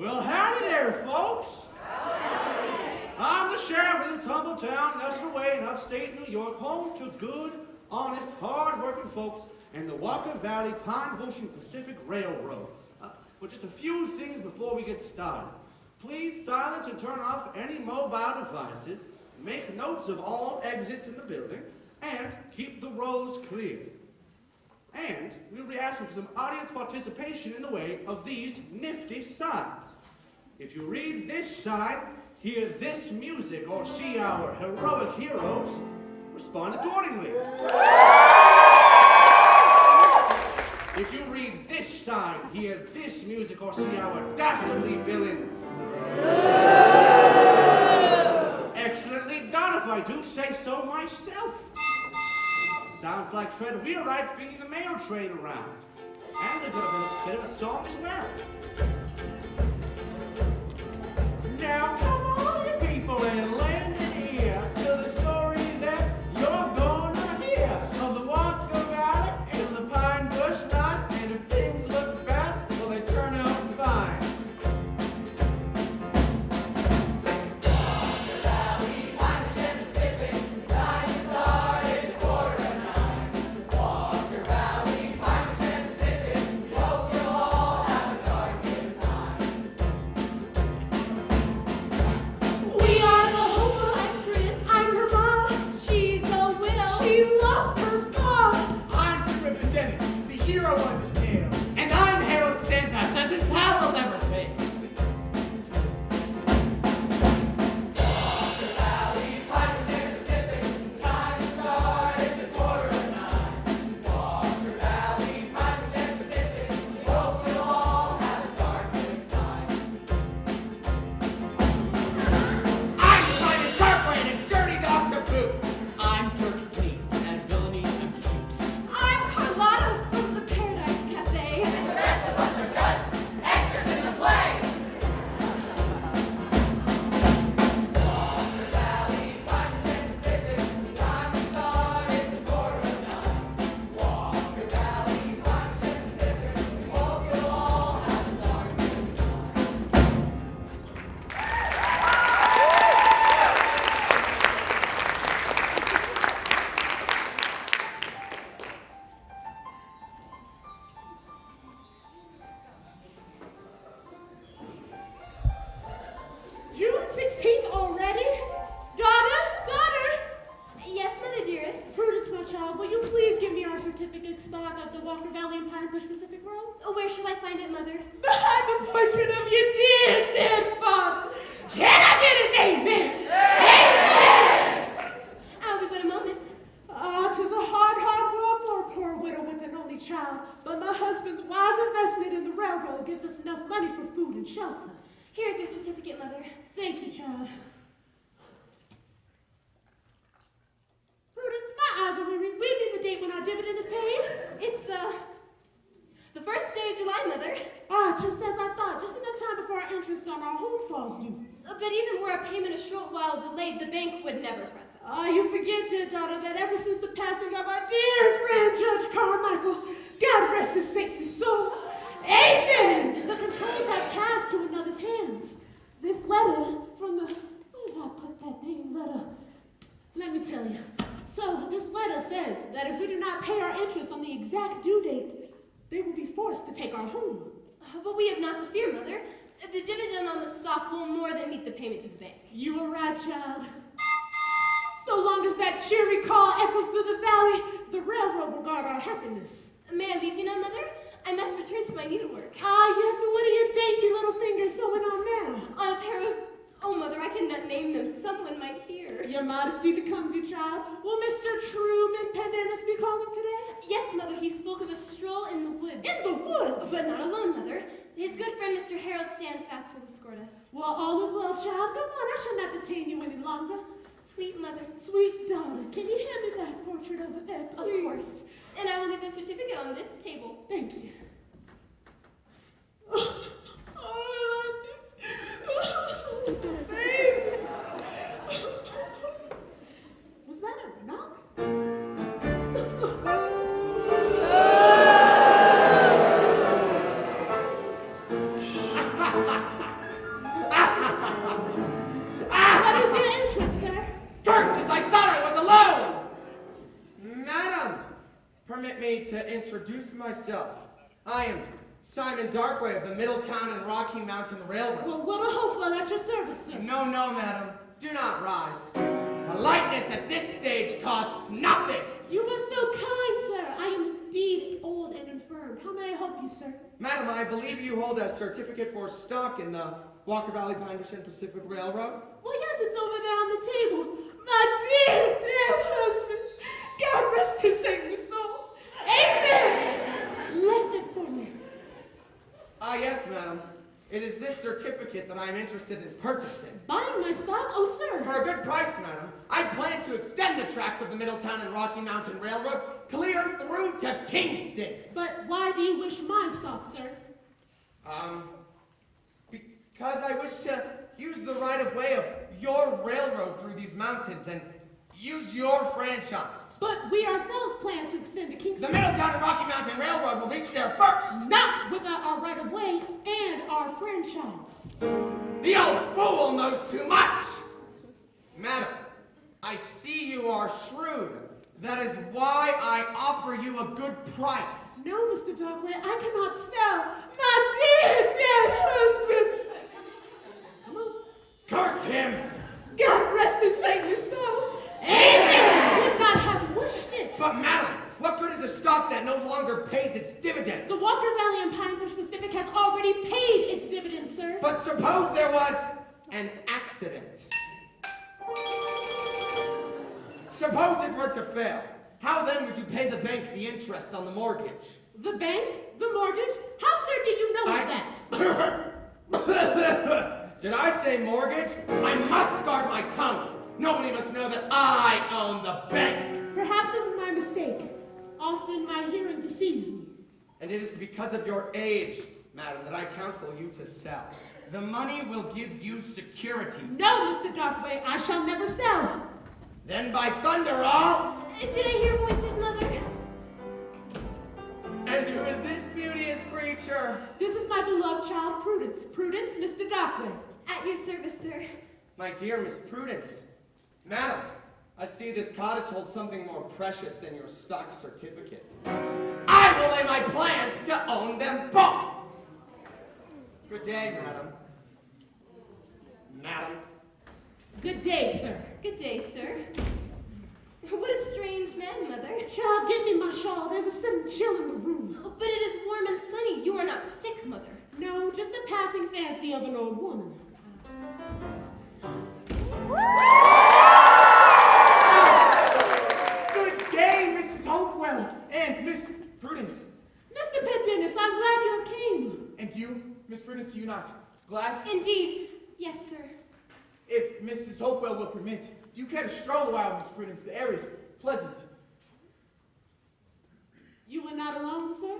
Well, howdy there, folks. I'm the sheriff of this humble town, nestled away in upstate New York, home to good, honest, hard-working folks and the Walker Valley Pine Bush and Pacific Railroad. Well, just a few things before we get started. Please silence and turn off any mobile devices, make notes of all exits in the building, and keep the rows clear. And we'll be asking for some audience participation in the way of these nifty signs. If you read this sign, hear this music, or see our heroic heroes, respond accordingly. If you read this sign, hear this music, or see our dastardly villains. Excellently done, if I do say so myself. Sounds like tread wheelwrights beating the mail train around. And a bit of a song as well. Now come on, you people, and lend an ear to the story that you're gonna hear of the Walker Valley and the Pine Bush Line, and if things look bad, well, they turn out fine. Walker Valley, Pine Bush and Pacific, the time to start is 8:45. Walker Valley, Pine Bush and Pacific, we hope you'll all have a darn good time. We are the Hope Prince. I'm her mom. She's a widow. She lost her mom. I'm Griffin Dennis, the hero of this tale. And I'm Harold Standfast, as his pal will never say. Walker Valley, Pine Bush and Pacific, it's time to start, it's 8:45. Walker Valley, Pine Bush and Pacific, we hope you'll all have a darn good time. I'm Simon Cartwright and Dirty Dr. Boot. I'm Dirk Sleep, and villainy I'm cute. I'm Carlotta from the Paradise Cafe. And the rest of us are just extras in the play. Walker Valley, Pine Bush and Pacific, it's time to start, it's 8:45. Walker Valley, Pine Bush and Pacific, we hope you'll all have a darn good time. June 16th already? Daughter? Yes, mother dearest. Prudence, my child, will you please give me our certificate stock of the Walker Valley and Pine Bush Pacific Road? Where shall I find it, Mother? Behind the portrait of your dear father. Can I get an amen? Amen! I'll be but a moment. Ah, 'tis a hard world for a poor widow with an only child, but my husband's wise investment in the railroad gives us enough money for food and shelter. Here's your certificate, Mother. Thank you, child. Prudence, my eyes are weary. Read me the date when our dividend is paid. It's the first day of July, Mother. Ah, just as I thought, just enough time before our interest on our home falls due. But even were our payment a short while delayed, the bank would never press us. Ah, you forget, dear daughter, that ever since the passing of our dear friend Judge Carmichael, God rest his saintly soul, amen, the controls have passed to another's hands. This letter from the, where did I put that dang letter? Let me tell you. So, this letter says that if we do not pay our interest on the exact due dates, they will be forced to take our home. But we have not to fear, Mother. The dividend on the stock will more than meet the payment to the bank. You are right, child. So long as that cheery call echoes through the valley, the railroad will guard our happiness. May I leave you now, Mother? I must return to my needlework. Ah, yes, and what are your dainty little fingers sewing on now? On a pair of... Oh, Mother, I cannot name them. Someone might hear. Your modesty becomes you, child. Will Mr. Truman Pendennis be calling today? Yes, Mother, he spoke of a stroll in the woods. In the woods? But not alone, Mother. His good friend, Mr. Harold Standfast, will escort us. Well, all is well, child. Come on, I shall not detain you any longer. Sweet Mother. Sweet daughter, can you hand me that portrait over there, please? Of course. And I will leave the certificate on this table. Thank you. Baby. Was that a knock? me to introduce myself. I am Simon Darkway of the Middletown and Rocky Mountain Railroad. Well, what a hopewell at your service, sir. No, madam. Do not rise. Politeness at this stage costs nothing. You are so kind, sir. I am indeed old and infirm. How may I help you, sir? Madam, I believe you hold a certificate for stock in the Walker Valley Pine Ridge and Pacific Railroad. Well, yes, it's over there on the table. My dear, dear husband. God rest his saintly soul. Amen. Lift it for me. Ah, yes, madam. It is this certificate that I am interested in purchasing. Buying my stock? Oh, sir. For a good price, madam. I plan to extend the tracks of the Middletown and Rocky Mountain Railroad clear through to Kingston. But why do you wish my stock, sir? Because I wish to use the right-of-way of your railroad through these mountains and use your franchise. But we ourselves plan to extend to Kingston. The Middletown and Rocky Mountain Railroad will reach there first. Not without our right-of-way and our franchise. The old fool knows too much. Madam, I see you are shrewd. That is why I offer you a good price. No, Mr. Darkway, I cannot sell my dear, dead husband. Come on. Curse him! God rest his saintly soul. Amen. Would not have wished it. But madam, what good is a stock that no longer pays its dividends? The Walker Valley and Pine Ridge Pacific has already paid its dividends, sir. But suppose there was an accident. Suppose it were to fail. How then would you pay the bank the interest on the mortgage? The bank? The mortgage? How, sir, did you know of that? Did I say mortgage? I must guard my tongue. Nobody must know that I own the bank. Perhaps it was my mistake. Often my hearing deceives me. And it is because of your age, madam, that I counsel you to sell. The money will give you security. No, Mr. Darkway, I shall never sell. Then by thunder all! Did I hear voices, Mother? And who is this beauteous creature? This is my beloved child, Prudence. Prudence, Mr. Darkway. At your service, sir. My dear Miss Prudence. Madam, I see this cottage holds something more precious than your stock certificate. I will lay my plans to own them both! Good day, madam. Madam. Good day, sir. Good day, sir. What a strange man, Mother. Child, give me my shawl. There's a sudden chill in the room. Oh, but it is warm and sunny. You are not sick, Mother. No, just a passing fancy of an old woman. Good day, Mrs. Hopewell and Miss Prudence. Mr. Pendennis, I'm glad you came. And you, Miss Prudence, you not glad? Indeed. Yes, sir. If Mrs. Hopewell will permit, do you care to stroll a while, Miss Prudence? The air is pleasant. You were not alone, sir?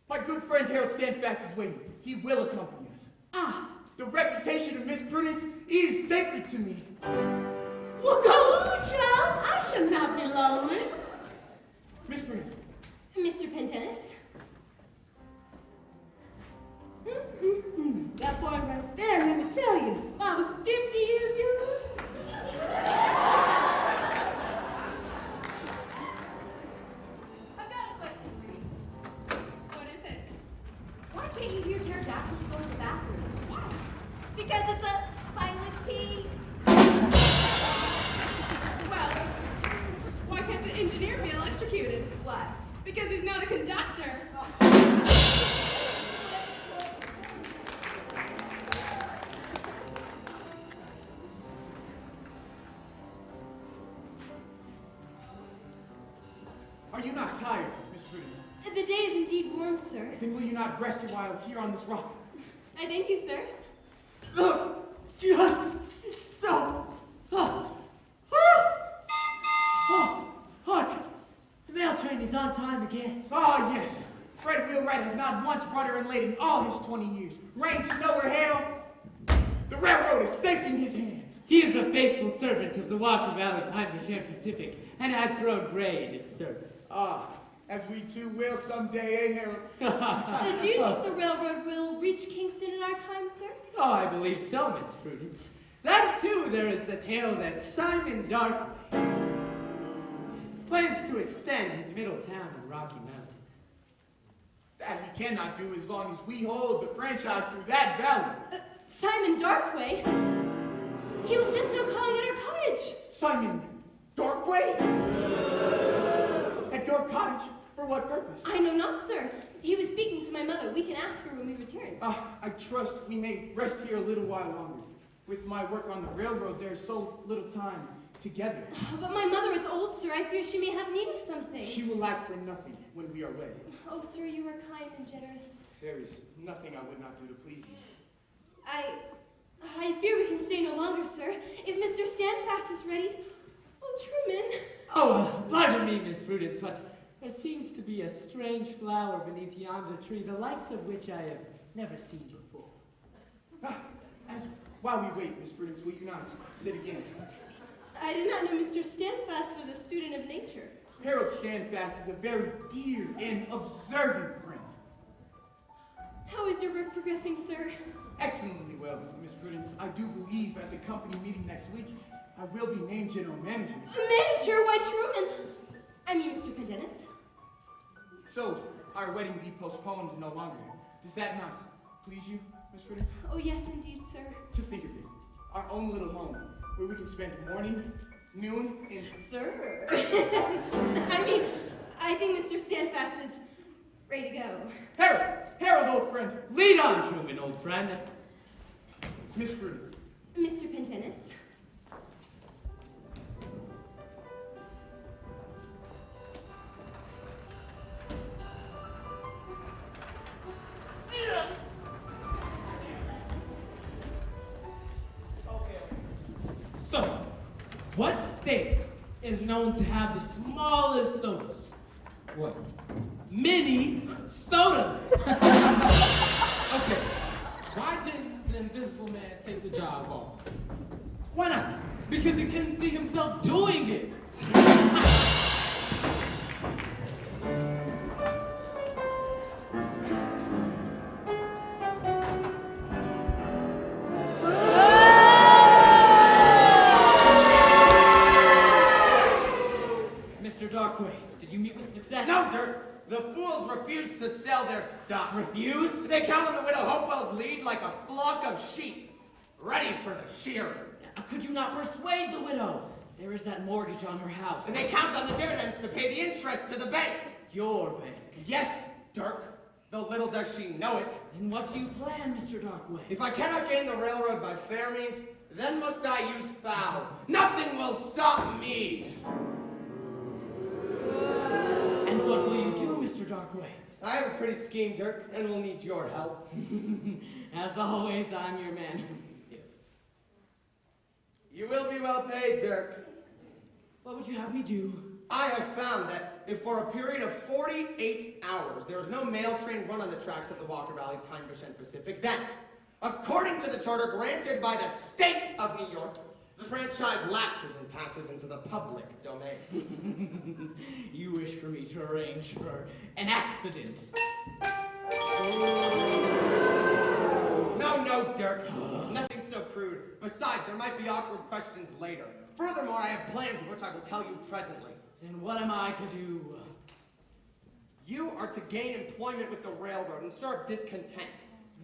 My good friend Harold Standfast is waiting. He will accompany us. Ah. The reputation of Miss Prudence is sacred to me. Well, go on, child. I shall not be lonely. Miss Prudence. Mr. Pendennis. That boy right there, let me tell you, if I was 50 years younger. I've got a question for you. What is it? Why can't you hear pterodactyls go to the bathroom? Why? Because it's a silent P. Well, why can't the engineer be electrocuted? Why? Because he's not a conductor. Are you not tired, Miss Prudence? The day is indeed warm, sir. Then will you not rest a while here on this rock? I thank you, sir. Just so. Hark! The mail train is on time again. Ah, yes. Fred Wheelwright has not once brought her in late in all his 20 years. Rain, snow, or hail, the railroad is safe in his hands. He is a faithful servant of the Walker Valley Pine Ridge and Pacific, and has grown gray in its service. Ah, as we too will someday, eh, Harold? Do you think the railroad will reach Kingston in our time, sir? Oh, I believe so, Miss Prudence. Then, too, there is the tale that Simon Darkway plans to extend his Middletown and Rocky Mountain That he cannot do as long as we hold the franchise through that valley. Simon Darkway? He was just now calling at our cottage. Simon Darkway? At your cottage? For what purpose? I know not, sir. He was speaking to my mother. We can ask her when we return. I trust we may rest here a little while longer. With my work on the railroad, there's so little time together. But my mother is old, sir. I fear she may have need of something. She will lack for nothing when we are wed. Oh, sir, you are kind and generous. There is nothing I would not do to please you. I fear we can stay no longer, sir. If Mr. Standfast is ready. Oh, Truman. Oh, pardon me, Miss Prudence, but there seems to be a strange flower beneath yonder tree, the likes of which I have never seen before. While we wait, Miss Prudence, will you not sit again? I did not know Mr. Standfast was a student of nature. Harold Standfast is a very dear and observant friend. How is your work progressing, sir? Excellently well, Miss Prudence. I do believe at the company meeting next week, I will be named general manager. Manager? Why, Truman? I mean, Mr. Pendennis. So, our wedding be postponed no longer. Does that not please you, Miss Prudence? Oh, yes, indeed, sir. To think of it, our own little home, where we can spend morning, noon, and... Sir. I think Mr. Standfast is ready to go. Harold, old friend. Lead on, Truman, old friend. Miss Prudence. Mr. Pendennis. So, what state is known to have the smallest sodas? What? Mini soda. Okay. Why didn't the invisible man take the job off? Why not? Because he couldn't see himself doing it. Mr. Darkway, did you meet with success? No, Dirk. The fools refuse to sell their stock. Refuse? They count on the widow Hopewell's lead like a flock of sheep, ready for the shearing. Could you not persuade the widow? There is that mortgage on her house. And they count on the dividends to pay the interest to the bank. Your bank. Yes, Dirk, though little does she know it. Then what do you plan, Mr. Darkway? If I cannot gain the railroad by fair means, then must I use foul. Nothing will stop me. And what will you do, Mr. Darkway? I have a pretty scheme, Dirk, and will need your help. As always, I'm your man. You will be well paid, Dirk. What would you have me do? I have found that if for a period of 48 hours there is no mail train run on the tracks of the Walker Valley, Pine Bush, and Pacific, then, according to the charter granted by the state of New York, the franchise lapses and passes into the public domain. You wish for me to arrange for an accident. No, Dirk. Nothing so crude. Besides, there might be awkward questions later. Furthermore, I have plans of which I will tell you presently. Then what am I to do? You are to gain employment with the railroad and stir up discontent.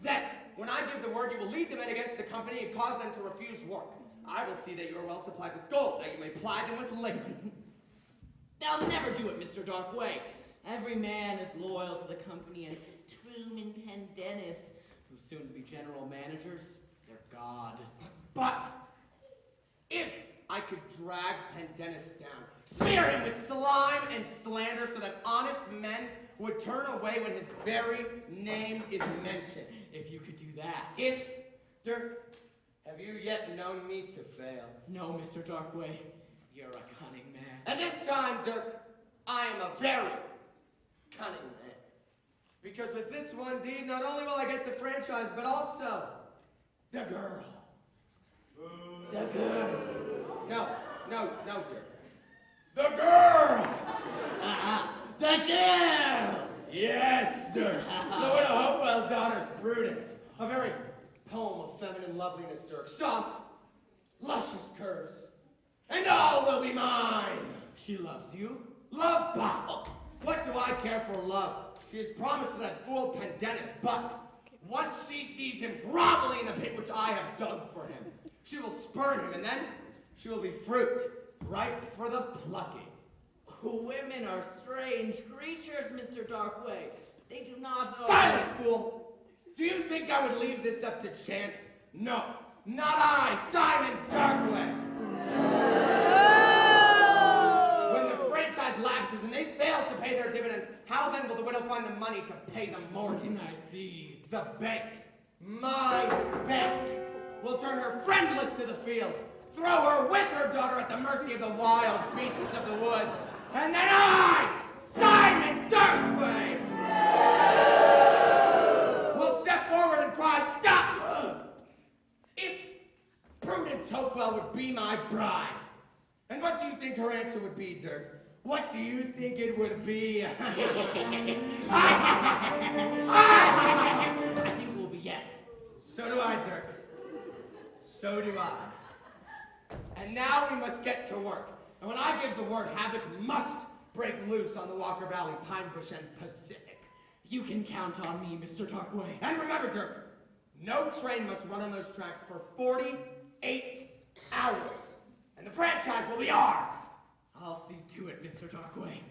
Then, when I give the word, you will lead the men against the company and cause them to refuse work. I will see that you are well supplied with gold, that you may ply them with labor. They'll never do it, Mr. Darkway. Every man is loyal to the company, and Truman Pendennis, who's soon to be general managers, they're God. But, if I could drag Pendennis down, smear him with slime and slander so that honest men would turn away when his very name is mentioned. If you could do that. If, Dirk, have you yet known me to fail? No, Mr. Darkway, you're a cunning man. And this time, Dirk, I am a very cunning man. Because with this one deed, not only will I get the franchise, but also the girl. The girl. No, Dirk. The girl! The girl! Yes, Dirk. The widow Hopewell's daughter's Prudence. A very poem of feminine loveliness, Dirk. Soft, luscious curves. And all will be mine. She loves you. Love, bah! What do I care for love? She has promised to that fool Pendennis, but once she sees him groveling in the pit which I have dug for him, she will spurn him, and then she will be fruit, ripe for the plucking. Women are strange creatures, Mr. Darkway. They do not... Silence, fool! Do you think I would leave this up to chance? No, not I, Simon Darkway! When the franchise lapses and they fail to pay their dividends, how then will the widow find the money to pay the mortgage? I see. The bank, my bank, will turn her friendless to the fields, throw her with her daughter at the mercy of the wild beasts of the woods, and then I, Simon Darkway, will step forward and cry, stop! If Prudence Hopewell would be my bride, and what do you think her answer would be, Dirk? What do you think it would be? I think it will be yes. So do I, Dirk. So do I. And now we must get to work. And when I give the word, havoc must break loose on the Walker Valley, Pine Bush, and Pacific. You can count on me, Mr. Darkway. And remember, Dirk, no train must run on those tracks for 48 hours. And the franchise will be ours. I'll see to it, Mr. Darkway.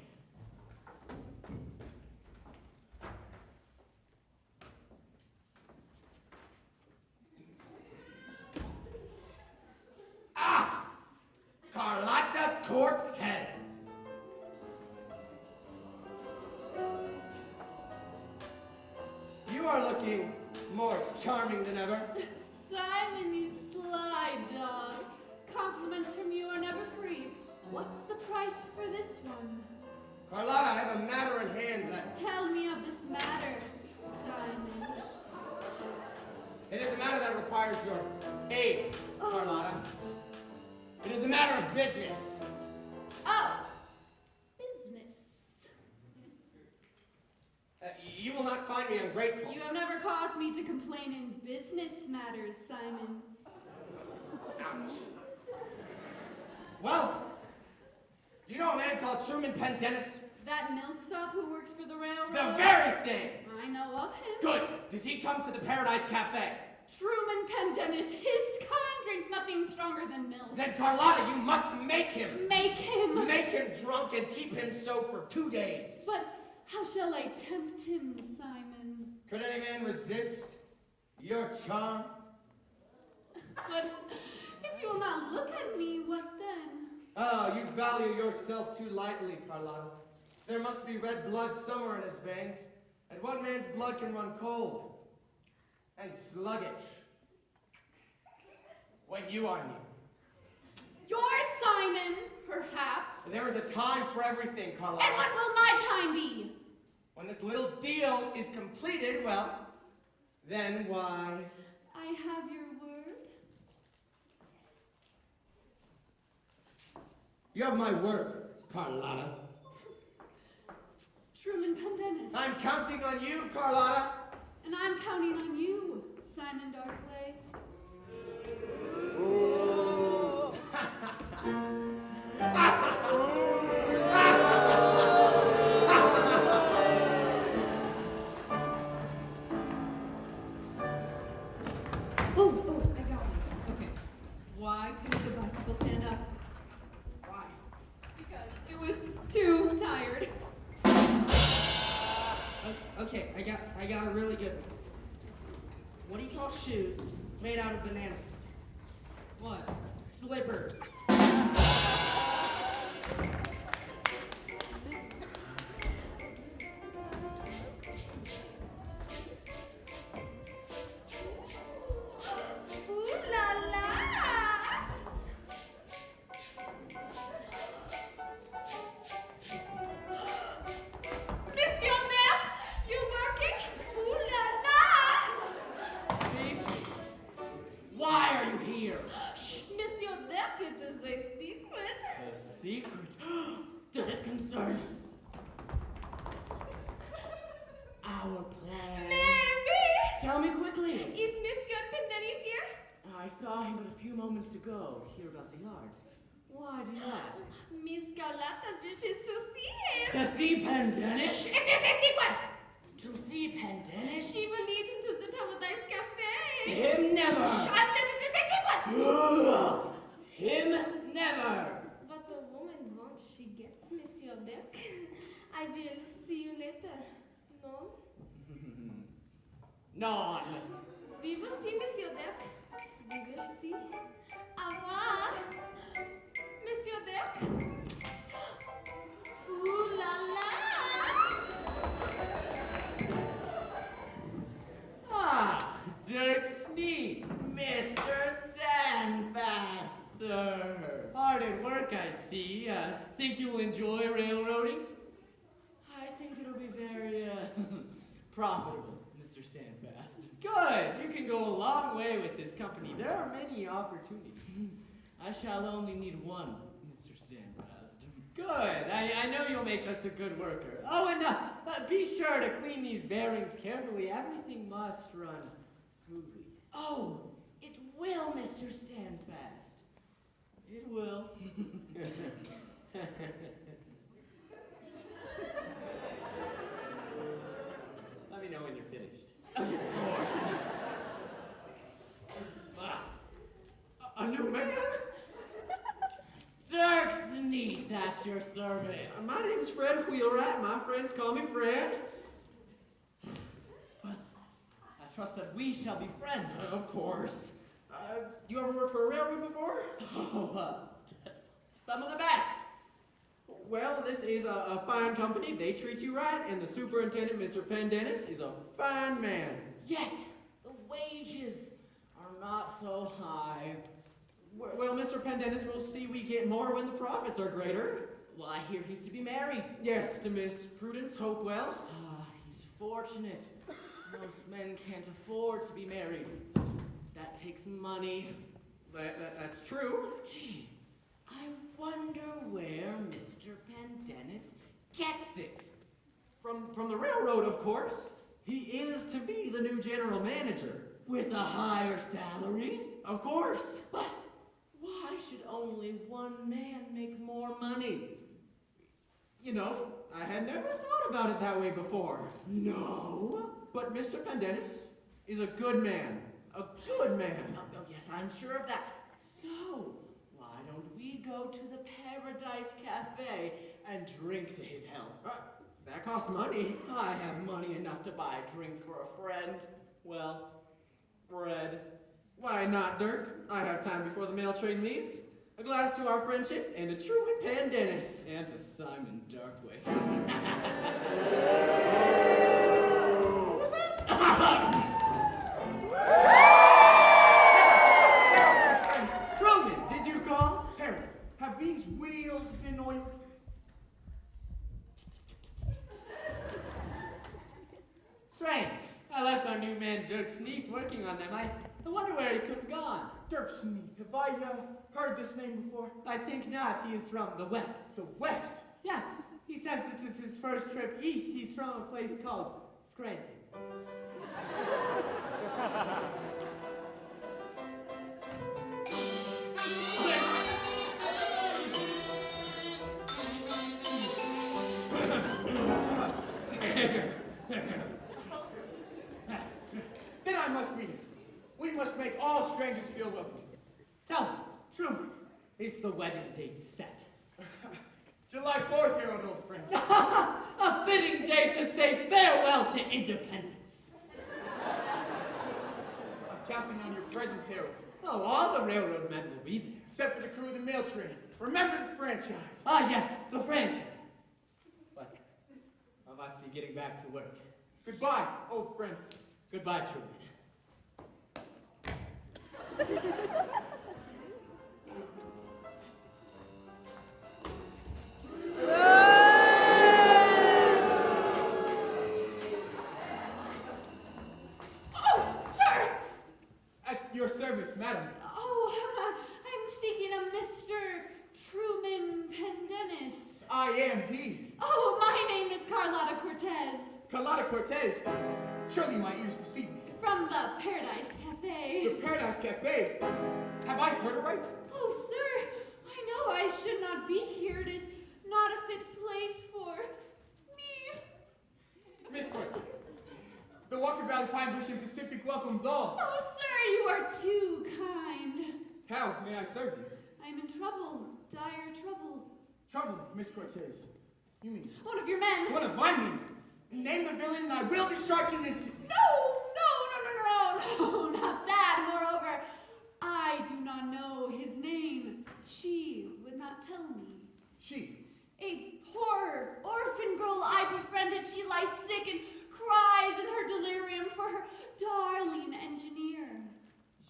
Ah! Carlotta Cortez. You are looking more charming than ever. Simon, you sly dog. Compliments from you are never free. What's the price for this one? Carlotta, I have a matter in hand that... Tell me of this matter, Simon. It is a matter that requires your aid, Carlotta. It is a matter of business. Oh, business. You will not find me ungrateful. You have never caused me to complain in business matters, Simon. Ouch. Well, do you know a man called Truman Pendennis? That milksop who works for the railroad? The very same. I know of him. Good. Does he come to the Paradise Cafe? Truman Pendennis, his kind drinks nothing stronger than milk. Then Carlotta, you must make him. Make him. Make him drunk and keep him so for 2 days. But how shall I tempt him, Simon? Could any man resist your charm? But if you will not look at me, what then? Oh, you value yourself too lightly, Carlotta. There must be red blood somewhere in his veins, and one man's blood can run cold and sluggish when you are near. You're Simon, perhaps. There is a time for everything, Carlotta. And what will my time be? When this little deal is completed, well, then why? I have your word. You have my word, Carlotta. Truman Pendennis. I'm counting on you, Carlotta. And I'm counting on you, Simon Darkley. Oh, I got it. Okay. Why couldn't the bicycle stand up? Why? Because it was too tired. Okay, I got a really good one. What do you call shoes made out of bananas? What? Slippers. Ooh la la! Monsieur Maire, you working? Ooh la la! Stacy, why are you here? Shh, Monsieur Maire, it is a secret. A secret? Does it concern our plan? Maybe. Tell me quickly. Is Monsieur Pendennis here? I saw him but a few moments ago, here about the yards. Why do you ask? Miss Carlotta wishes to see him. To see Pendennis? Shh, it is a secret. To see Pendennis? She will lead him to the Paradise Cafe. Him never! Shh, I've said it is a secret! Him never! What the woman wants, she gets, Monsieur Dirk. I will see you later. No? None. We will see, Monsieur Dirk. We will see. Au revoir, Monsieur Dirk. Ooh la la! Ah, Dirk Sneak, Mr. Standfast. Hard at work, I see. Think you will enjoy railroading? I think it'll be very, profitable, Mr. Standfast. Good. You can go a long way with this company. There are many opportunities. I shall only need one, Mr. Standfast. Good. I know you'll make us a good worker. Oh, and be sure to clean these bearings carefully. Everything must run smoothly. Oh, it will, Mr. Standfast. It will. Let me know when you're finished. Of course. A new man? Dirk Sneak, that's your service. My name's Fred Wheelwright. My friends call me Fred. I trust that we shall be friends. Of course. You ever worked for a railroad before? Oh, some of the best. Well, this is a fine company. They treat you right, and the superintendent, Mr. Pendennis, is a fine man. Yet, the wages are not so high. Well, Mr. Pendennis, we'll see we get more when the profits are greater. Well, I hear he's to be married. Yes, to Miss Prudence Hopewell. Ah, he's fortunate. Most men can't afford to be married. That takes money. That's true. Gee, I wonder where Mr. Pendennis gets it. From the railroad, of course. He is to be the new general manager. With a higher salary? Of course. But why should only one man make more money? You know, I had never thought about it that way before. No? But Mr. Pendennis is a good man. A good man. Oh, yes, I'm sure of that. So, why don't we go to the Paradise Cafe and drink to his health? That costs money. I have money enough to buy a drink for a friend. Well, bread. Why not, Dirk? I have time before the mail train leaves. A glass to our friendship and to Truman Pendennis. And to Simon Darkway. What was that? Truman, did you call? Harry, have these wheels been oiled? Strange. I left our new man Dirk Sneak working on them. I wonder where he could have gone. Dirk Sneak, have I heard this name before? I think not. He is from the West. The West? Yes. He says this is his first trip east. He's from a place called Scranton. Then I must read it. We must make all strangers feel welcome. Tell me, Truman, is the wedding date set? July 4th, here on old friend. A fitting day to say farewell to independence. I'm counting on your presence, Harold. Oh, all the railroad men will be there. Except for the crew of the mail train. Remember the franchise. Ah, yes, the franchise. But I must be getting back to work. Goodbye, old friend. Goodbye, Truman. Oh, sir! At your service, madam. Oh, I'm seeking a Mr. Truman Pendennis. I am he. Oh, my name is Carlotta Cortez. Carlotta Cortez. Surely my ears deceive me. From the Paradise Cafe. The Paradise Cafe. Have I heard it right? Oh, sir, I know I should not be here. It is not a fit place for me. Miss Cortez, The Walker Valley Pine Bush and Pacific welcomes all. Oh, sir, you are too kind. How may I serve you? I'm in trouble, dire trouble. Trouble, Miss Cortez. You mean One of your men. one of my men? Name the villain and I will discharge him instantly. No, not that. Moreover, I do not know his name. She would not tell me. She. A poor orphan girl I befriended. She lies sick and cries in her delirium for her darling engineer.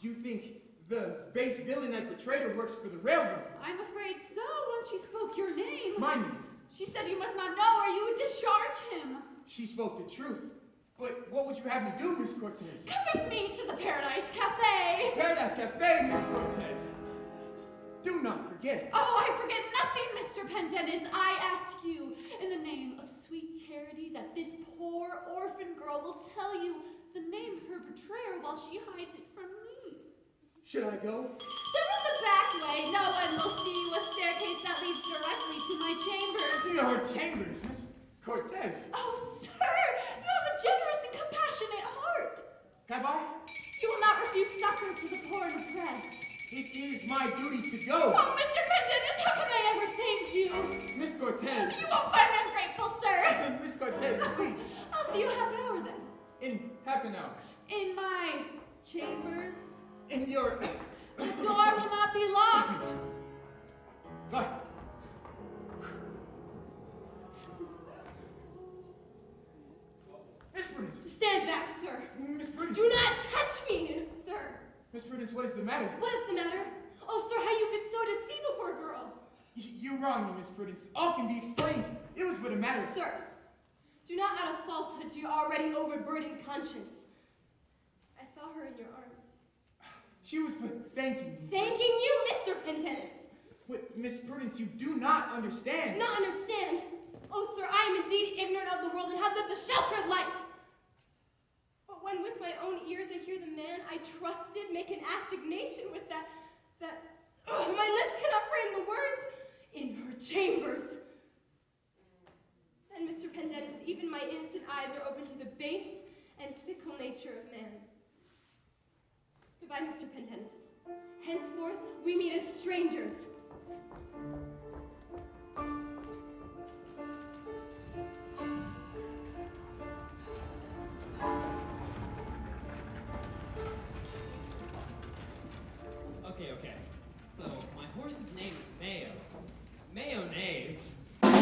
You think the base villain I portrayed her works for the railroad? I'm afraid so, when she spoke your name. My name. She said you must not know or you would discharge him. She spoke the truth. But what would you have me do, Miss Cortez? Come with me to the Paradise Cafe. Paradise Cafe, Miss Cortez. Do not forget. Oh, I forget nothing, Mr. Pendennis. I ask you, in the name of sweet charity, that this poor orphan girl will tell you the name of her betrayer while she hides it from me. Should I go? There is a back way. No one will see you. A staircase that leads directly to my chambers. Your chambers, Miss Cortez. Oh, sir, you have a generous and compassionate heart. Have I? You will not refuse succor to the poor and oppressed. It is my duty to go. Oh, Mr. Pendennis, how can I ever thank you? Miss Cortez. You won't find me ungrateful, sir. Miss Cortez, please. I'll see you half an hour then. In half an hour. In my chambers. In your... The door will not be locked. Bye. Miss Prudence. Stand back, sir. Miss Prudence. Do not touch me, sir. Miss Prudence, what is the matter? What is the matter? Oh, sir, how you could so deceive a poor girl. You wrong me, Miss Prudence. All can be explained. It was but a matter of... Sir, do not add a falsehood to your already overburdened conscience. I saw her in your arms. She was but thanking me. Thanking you, Mr. Pendennis. But, Miss Prudence, you do not understand. Not understand? Oh, sir, I am indeed ignorant of the world and have lived a sheltered life. But when with my own ears I hear the man I trusted make an assignation with my lips cannot frame the words, in her chambers. Then, Mr. Pendennis, even my innocent eyes are open to the base and fickle nature of man. Goodbye, Mr. Pendennis. Henceforth, we meet as strangers. Okay. So, my horse's name is Mayo. Mayonnaise. Okay,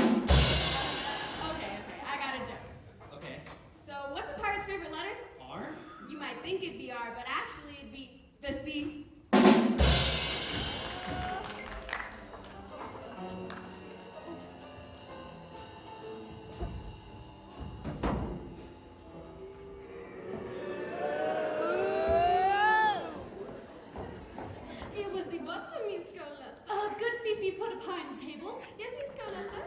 I got a joke. Okay. So, what's a pirate's favorite letter? R? You might think it'd be R, but actually it'd be the C. It was the bottom, Miss Carlotta. Good Fifi put a pie on the table. Yes, Miss Carlotta.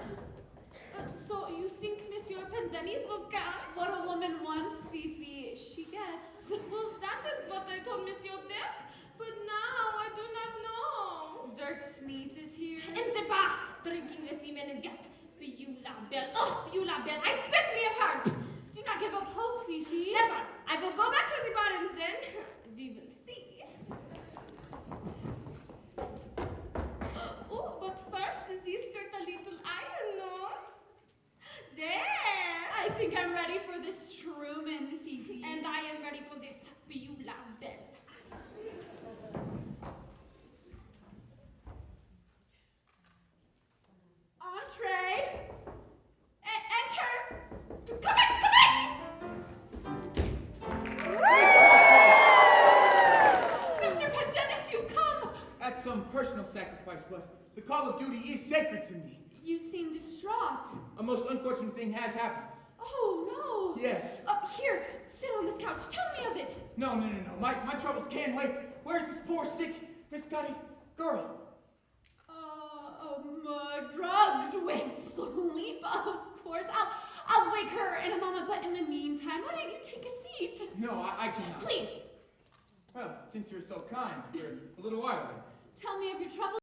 So you think Monsieur Pendennis will get what a woman wants, Fifi, she gets. Well, that is what I told Monsieur Dirk, but now I do not know. Dirk Sneath is here. In the bar, drinking the semen and yak. Beulah Belle. Oh, Beulah Belle, I spit me of her. Do not give up hope, Fifi. Never. I will go back to the bar and then we will see. Oh, but first, this skirt a little iron, no? There. I think I'm ready for this Truman, Fifi. And I am ready for this Beulah Belle. Entree. Enter. Come in! Mr. Pendennis, you've come. At some personal sacrifice, but the call of duty is sacred to me. You seem distraught. A most unfortunate thing has happened. Oh, no. Yes. Here, sit on this couch. Tell me of it. No. My troubles can't wait. Where's this poor, sick, misguided girl? Drugged with sleep, of course. I'll wake her in a moment, but in the meantime, why don't you take a seat? No, I cannot. Please. Well, since you're so kind, for a little while then. Tell me of your troubles.